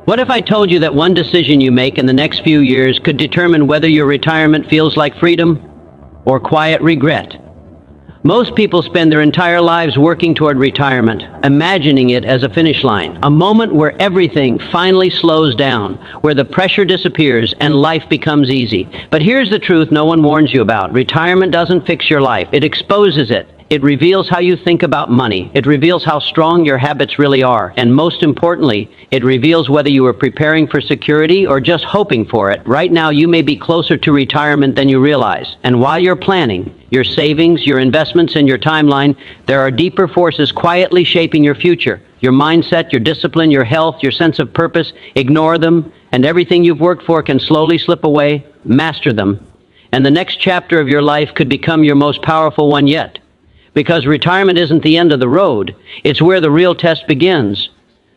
What if I told you that one decision you make in the next few years could determine whether your retirement feels like freedom or quiet regret? Most people spend their entire lives working toward retirement, imagining it as a finish line, a moment where everything finally slows down, where the pressure disappears and life becomes easy. But here's the truth no one warns you about. Retirement doesn't fix your life. It exposes it. It reveals how you think about money. It reveals how strong your habits really are. And most importantly, it reveals whether you are preparing for security or just hoping for it. Right now, you may be closer to retirement than you realize. And while you're planning your savings, your investments, and your timeline, there are deeper forces quietly shaping your future. Your mindset, your discipline, your health, your sense of purpose. Ignore them, and everything you've worked for can slowly slip away. Master them, and the next chapter of your life could become your most powerful one yet. Because retirement isn't the end of the road, it's where the real test begins.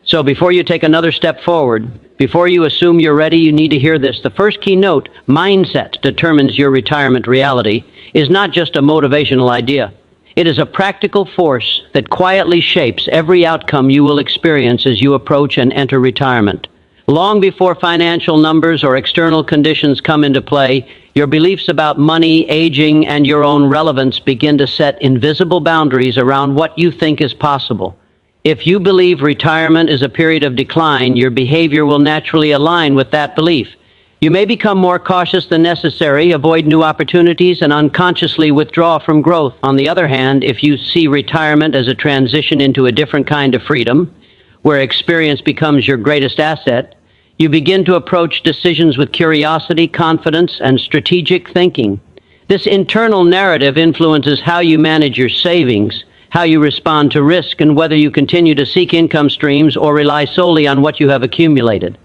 So before you take another step forward, before you assume you're ready, you need to hear this. The first key note, mindset determines your retirement reality, is not just a motivational idea. It is a practical force that quietly shapes every outcome you will experience as you approach and enter retirement. Long before financial numbers or external conditions come into play, your beliefs about money, aging, and your own relevance begin to set invisible boundaries around what you think is possible. If you believe retirement is a period of decline, your behavior will naturally align with that belief. You may become more cautious than necessary, avoid new opportunities, and unconsciously withdraw from growth. On the other hand, if you see retirement as a transition into a different kind of freedom, where experience becomes your greatest asset, you begin to approach decisions with curiosity, confidence, and strategic thinking. This internal narrative influences how you manage your savings, how you respond to risk, and whether you continue to seek income streams or rely solely on what you have accumulated.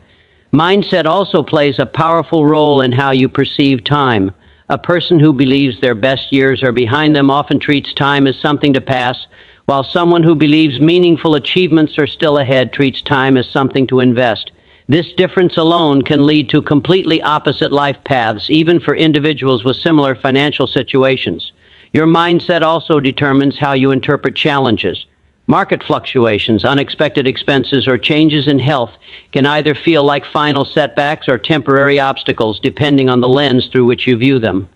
Mindset also plays a powerful role in how you perceive time. A person who believes their best years are behind them often treats time as something to pass, while someone who believes meaningful achievements are still ahead treats time as something to invest. This difference alone can lead to completely opposite life paths, even for individuals with similar financial situations. Your mindset also determines how you interpret challenges. Market fluctuations, unexpected expenses, or changes in health can either feel like final setbacks or temporary obstacles, depending on the lens through which you view them.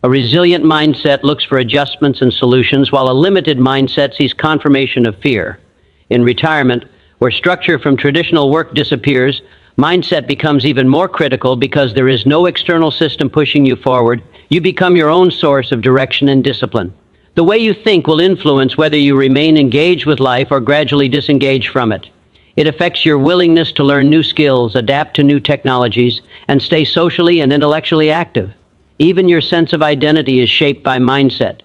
A resilient mindset looks for adjustments and solutions, while a limited mindset sees confirmation of fear. In retirement, where structure from traditional work disappears, mindset becomes even more critical because there is no external system pushing you forward. You become your own source of direction and discipline. The way you think will influence whether you remain engaged with life or gradually disengage from it. It affects your willingness to learn new skills, adapt to new technologies, and stay socially and intellectually active. Even your sense of identity is shaped by mindset.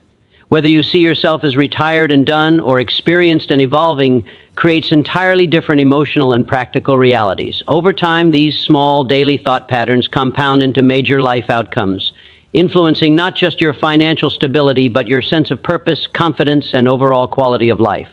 Whether you see yourself as retired and done or experienced and evolving creates entirely different emotional and practical realities. Over time, these small daily thought patterns compound into major life outcomes, influencing not just your financial stability, but your sense of purpose, confidence, and overall quality of life.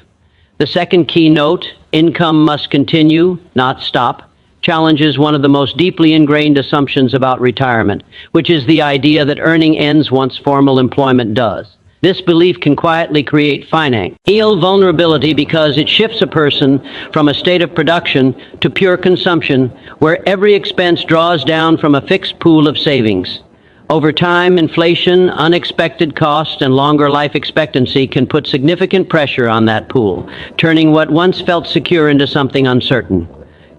The second key note, income must continue, not stop, challenges one of the most deeply ingrained assumptions about retirement, which is the idea that earning ends once formal employment does. This belief can quietly create financial vulnerability because it shifts a person from a state of production to pure consumption, where every expense draws down from a fixed pool of savings. Over time, inflation, unexpected costs, and longer life expectancy can put significant pressure on that pool, turning what once felt secure into something uncertain.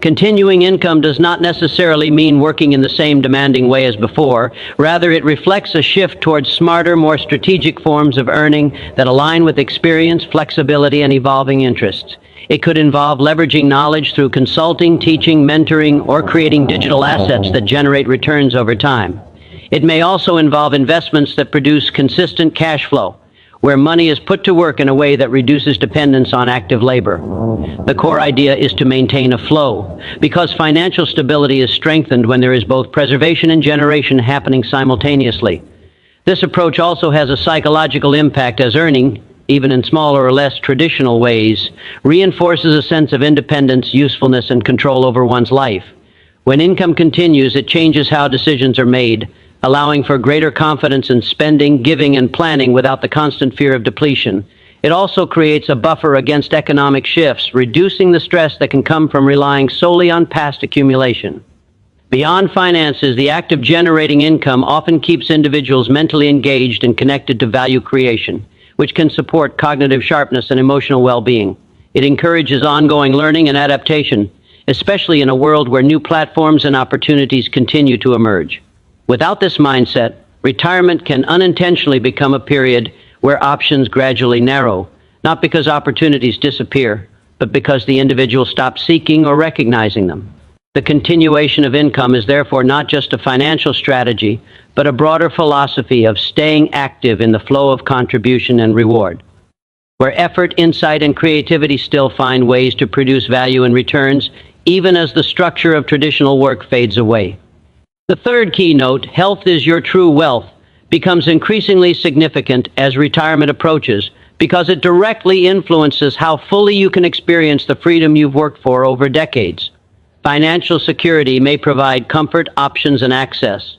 Continuing income does not necessarily mean working in the same demanding way as before. Rather, it reflects a shift towards smarter, more strategic forms of earning that align with experience, flexibility, and evolving interests. It could involve leveraging knowledge through consulting, teaching, mentoring, or creating digital assets that generate returns over time. It may also involve investments that produce consistent cash flow, where money is put to work in a way that reduces dependence on active labor. The core idea is to maintain a flow, because financial stability is strengthened when there is both preservation and generation happening simultaneously. This approach also has a psychological impact, as earning, even in smaller or less traditional ways, reinforces a sense of independence, usefulness, and control over one's life. When income continues, it changes how decisions are made, allowing for greater confidence in spending, giving, and planning without the constant fear of depletion. It also creates a buffer against economic shifts, reducing the stress that can come from relying solely on past accumulation. Beyond finances, the act of generating income often keeps individuals mentally engaged and connected to value creation, which can support cognitive sharpness and emotional well-being. It encourages ongoing learning and adaptation, especially in a world where new platforms and opportunities continue to emerge. Without this mindset, retirement can unintentionally become a period where options gradually narrow, not because opportunities disappear, but because the individual stops seeking or recognizing them. The continuation of income is therefore not just a financial strategy, but a broader philosophy of staying active in the flow of contribution and reward. Where effort, insight, and creativity still find ways to produce value and returns, even as the structure of traditional work fades away. The third keynote, health is your true wealth, becomes increasingly significant as retirement approaches because it directly influences how fully you can experience the freedom you've worked for over decades. Financial security may provide comfort, options, and access,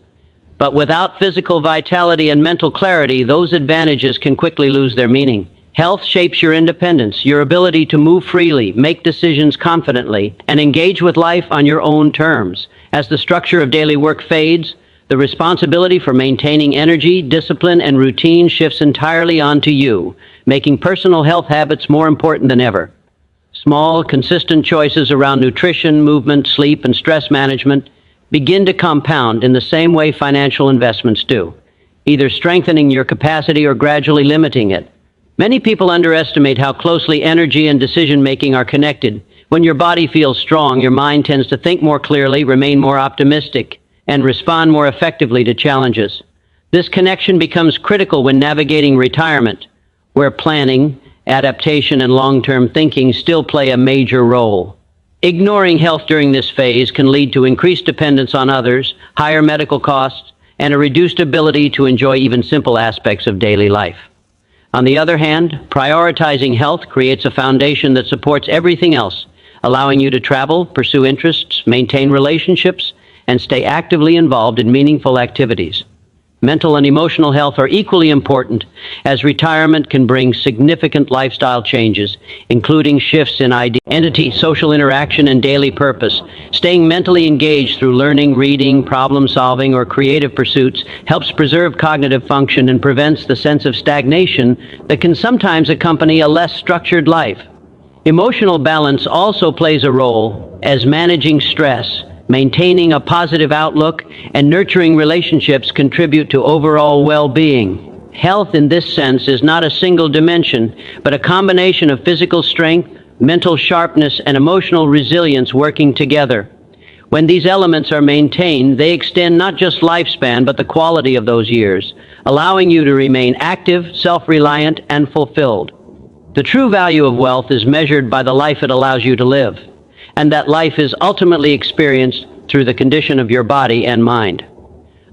but without physical vitality and mental clarity, those advantages can quickly lose their meaning. Health shapes your independence, your ability to move freely, make decisions confidently, and engage with life on your own terms. As the structure of daily work fades, the responsibility for maintaining energy, discipline, and routine shifts entirely onto you, making personal health habits more important than ever. Small, consistent choices around nutrition, movement, sleep, and stress management begin to compound in the same way financial investments do, either strengthening your capacity or gradually limiting it. Many people underestimate how closely energy and decision-making are connected. When your body feels strong, your mind tends to think more clearly, remain more optimistic, and respond more effectively to challenges. This connection becomes critical when navigating retirement, where planning, adaptation, and long-term thinking still play a major role. Ignoring health during this phase can lead to increased dependence on others, higher medical costs, and a reduced ability to enjoy even simple aspects of daily life. On the other hand, prioritizing health creates a foundation that supports everything else, allowing you to travel, pursue interests, maintain relationships, and stay actively involved in meaningful activities. Mental and emotional health are equally important, as retirement can bring significant lifestyle changes, including shifts in identity, social interaction, and daily purpose. Staying mentally engaged through learning, reading, problem-solving, or creative pursuits helps preserve cognitive function and prevents the sense of stagnation that can sometimes accompany a less structured life. Emotional balance also plays a role, as managing stress, maintaining a positive outlook, and nurturing relationships contribute to overall well-being. Health in this sense is not a single dimension, but a combination of physical strength, mental sharpness, and emotional resilience working together. When these elements are maintained, they extend not just lifespan, but the quality of those years, allowing you to remain active, self-reliant, and fulfilled. The true value of wealth is measured by the life it allows you to live, and that life is ultimately experienced through the condition of your body and mind.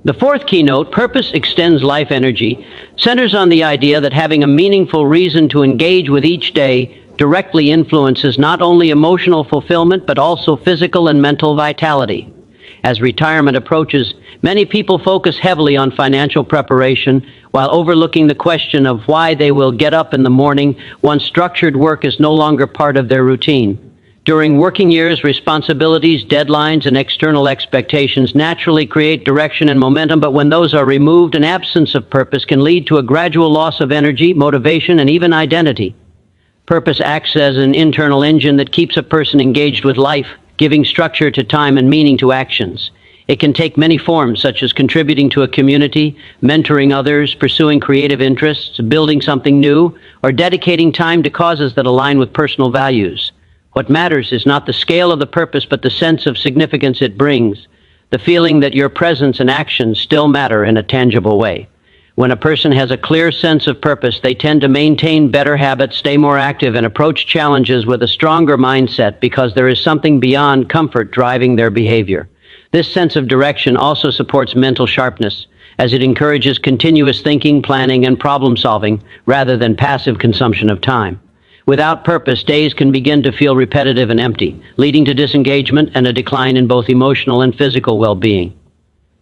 The fourth keynote, Purpose Extends Life Energy, centers on the idea that having a meaningful reason to engage with each day directly influences not only emotional fulfillment, but also physical and mental vitality. As retirement approaches, many people focus heavily on financial preparation while overlooking the question of why they will get up in the morning once structured work is no longer part of their routine. During working years, responsibilities, deadlines, and external expectations naturally create direction and momentum, but when those are removed, an absence of purpose can lead to a gradual loss of energy, motivation, and even identity. Purpose acts as an internal engine that keeps a person engaged with life, giving structure to time and meaning to actions. It can take many forms, such as contributing to a community, mentoring others, pursuing creative interests, building something new, or dedicating time to causes that align with personal values. What matters is not the scale of the purpose, but the sense of significance it brings, the feeling that your presence and actions still matter in a tangible way. When a person has a clear sense of purpose, they tend to maintain better habits, stay more active, and approach challenges with a stronger mindset because there is something beyond comfort driving their behavior. This sense of direction also supports mental sharpness, as it encourages continuous thinking, planning, and problem-solving rather than passive consumption of time. Without purpose, days can begin to feel repetitive and empty, leading to disengagement and a decline in both emotional and physical well-being.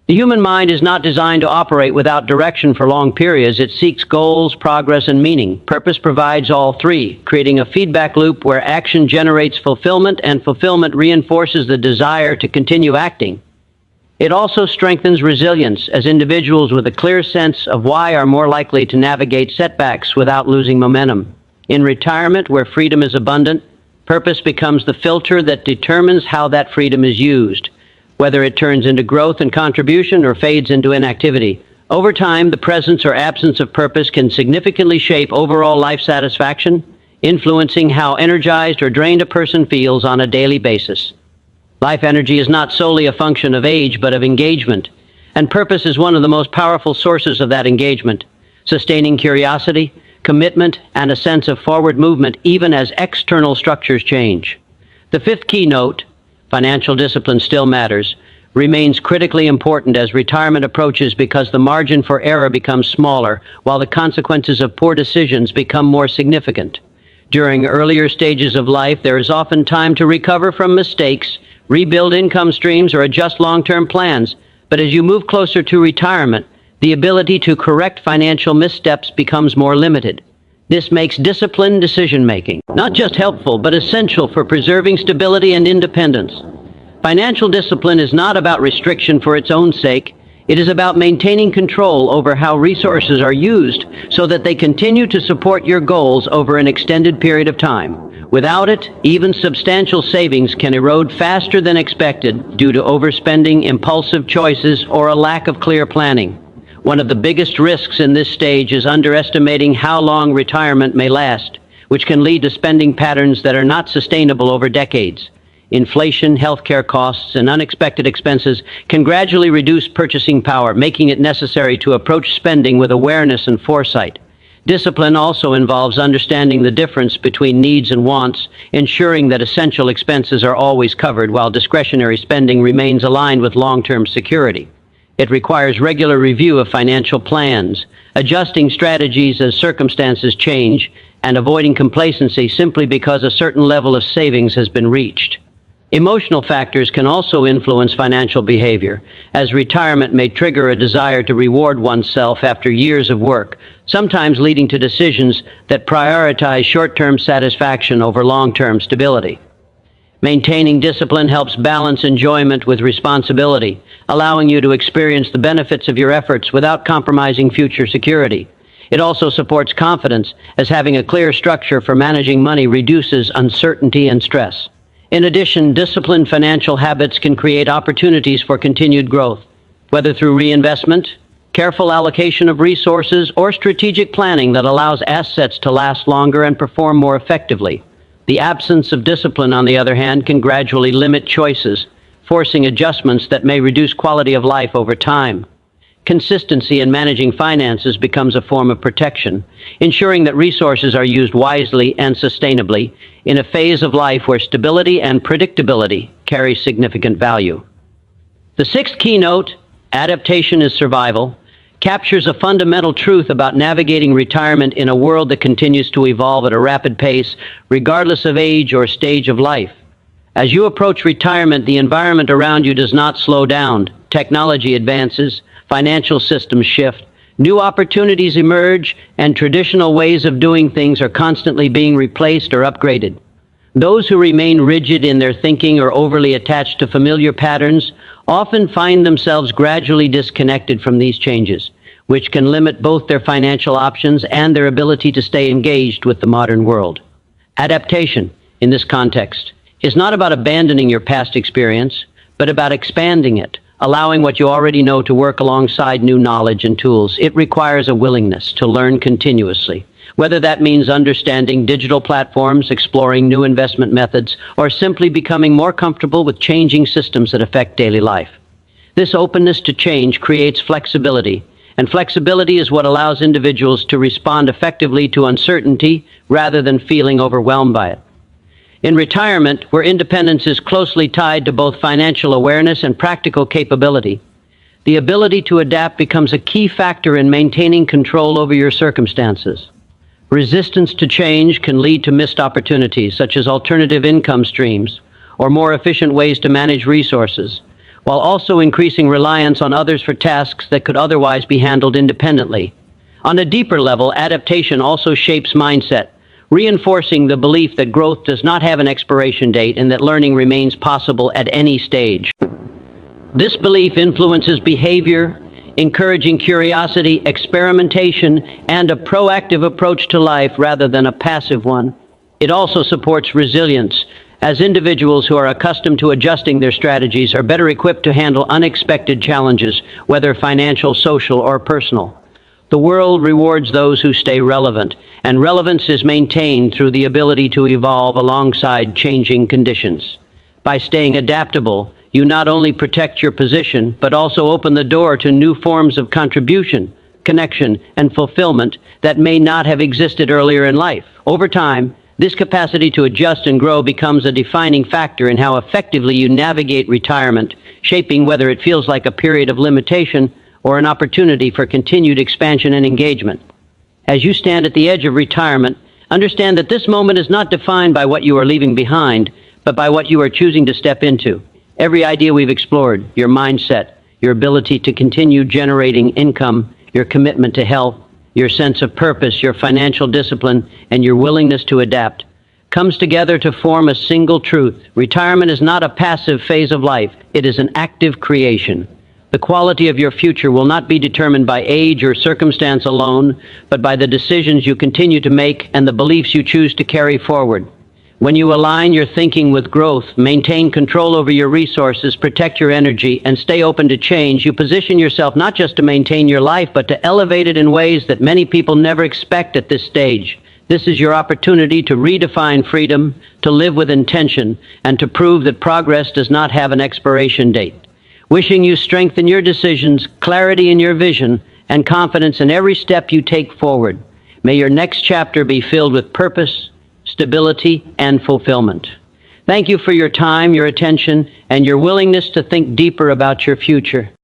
The human mind is not designed to operate without direction for long periods. It seeks goals, progress, and meaning. Purpose provides all three, creating a feedback loop where action generates fulfillment and fulfillment reinforces the desire to continue acting. It also strengthens resilience, as individuals with a clear sense of why are more likely to navigate setbacks without losing momentum. In retirement, where freedom is abundant, purpose becomes the filter that determines how that freedom is used, whether it turns into growth and contribution or fades into inactivity. Over time, the presence or absence of purpose can significantly shape overall life satisfaction, influencing how energized or drained a person feels on a daily basis. Life energy is not solely a function of age, but of engagement, and purpose is one of the most powerful sources of that engagement, sustaining curiosity, commitment, and a sense of forward movement even as external structures change. The fifth keynote, financial discipline still matters, remains critically important as retirement approaches because the margin for error becomes smaller while the consequences of poor decisions become more significant. During earlier stages of life, there is often time to recover from mistakes, rebuild income streams, or adjust long-term plans. But as you move closer to retirement, the ability to correct financial missteps becomes more limited. This makes disciplined decision-making not just helpful, but essential for preserving stability and independence. Financial discipline is not about restriction for its own sake. It is about maintaining control over how resources are used so that they continue to support your goals over an extended period of time. Without it, even substantial savings can erode faster than expected due to overspending, impulsive choices, or a lack of clear planning. One of the biggest risks in this stage is underestimating how long retirement may last, which can lead to spending patterns that are not sustainable over decades. Inflation, healthcare costs, and unexpected expenses can gradually reduce purchasing power, making it necessary to approach spending with awareness and foresight. Discipline also involves understanding the difference between needs and wants, ensuring that essential expenses are always covered while discretionary spending remains aligned with long-term security. It requires regular review of financial plans, adjusting strategies as circumstances change, and avoiding complacency simply because a certain level of savings has been reached. Emotional factors can also influence financial behavior, as retirement may trigger a desire to reward oneself after years of work, sometimes leading to decisions that prioritize short-term satisfaction over long-term stability. Maintaining discipline helps balance enjoyment with responsibility, allowing you to experience the benefits of your efforts without compromising future security. It also supports confidence, as having a clear structure for managing money reduces uncertainty and stress. In addition, disciplined financial habits can create opportunities for continued growth, whether through reinvestment, careful allocation of resources, or strategic planning that allows assets to last longer and perform more effectively. The absence of discipline, on the other hand, can gradually limit choices, forcing adjustments that may reduce quality of life over time. Consistency in managing finances becomes a form of protection, ensuring that resources are used wisely and sustainably in a phase of life where stability and predictability carry significant value. The sixth keynote, Adaptation is Survival, captures a fundamental truth about navigating retirement in a world that continues to evolve at a rapid pace, regardless of age or stage of life. As you approach retirement, the environment around you does not slow down. Technology advances, financial systems shift, new opportunities emerge, and traditional ways of doing things are constantly being replaced or upgraded. Those who remain rigid in their thinking or overly attached to familiar patterns often find themselves gradually disconnected from these changes, which can limit both their financial options and their ability to stay engaged with the modern world. Adaptation, in this context, is not about abandoning your past experience, but about expanding it, allowing what you already know to work alongside new knowledge and tools. It requires a willingness to learn continuously, whether that means understanding digital platforms, exploring new investment methods, or simply becoming more comfortable with changing systems that affect daily life. This openness to change creates flexibility, and flexibility is what allows individuals to respond effectively to uncertainty rather than feeling overwhelmed by it. In retirement, where independence is closely tied to both financial awareness and practical capability, the ability to adapt becomes a key factor in maintaining control over your circumstances. Resistance to change can lead to missed opportunities, such as alternative income streams or more efficient ways to manage resources, while also increasing reliance on others for tasks that could otherwise be handled independently. On a deeper level, adaptation also shapes mindset, reinforcing the belief that growth does not have an expiration date and that learning remains possible at any stage. This belief influences behavior, encouraging curiosity, experimentation, and a proactive approach to life rather than a passive one. It also supports resilience, as individuals who are accustomed to adjusting their strategies are better equipped to handle unexpected challenges, whether financial, social, or personal. The world rewards those who stay relevant, and relevance is maintained through the ability to evolve alongside changing conditions. By staying adaptable, you not only protect your position, but also open the door to new forms of contribution, connection, and fulfillment that may not have existed earlier in life. Over time, this capacity to adjust and grow becomes a defining factor in how effectively you navigate retirement, shaping whether it feels like a period of limitation or an opportunity for continued expansion and engagement. As you stand at the edge of retirement, understand that this moment is not defined by what you are leaving behind, but by what you are choosing to step into. Every idea we've explored, your mindset, your ability to continue generating income, your commitment to health, your sense of purpose, your financial discipline, and your willingness to adapt, comes together to form a single truth. Retirement is not a passive phase of life. It is an active creation. The quality of your future will not be determined by age or circumstance alone, but by the decisions you continue to make and the beliefs you choose to carry forward. When you align your thinking with growth, maintain control over your resources, protect your energy, and stay open to change, you position yourself not just to maintain your life, but to elevate it in ways that many people never expect at this stage. This is your opportunity to redefine freedom, to live with intention, and to prove that progress does not have an expiration date. Wishing you strength in your decisions, clarity in your vision, and confidence in every step you take forward. May your next chapter be filled with purpose, stability, and fulfillment. Thank you for your time, your attention, and your willingness to think deeper about your future.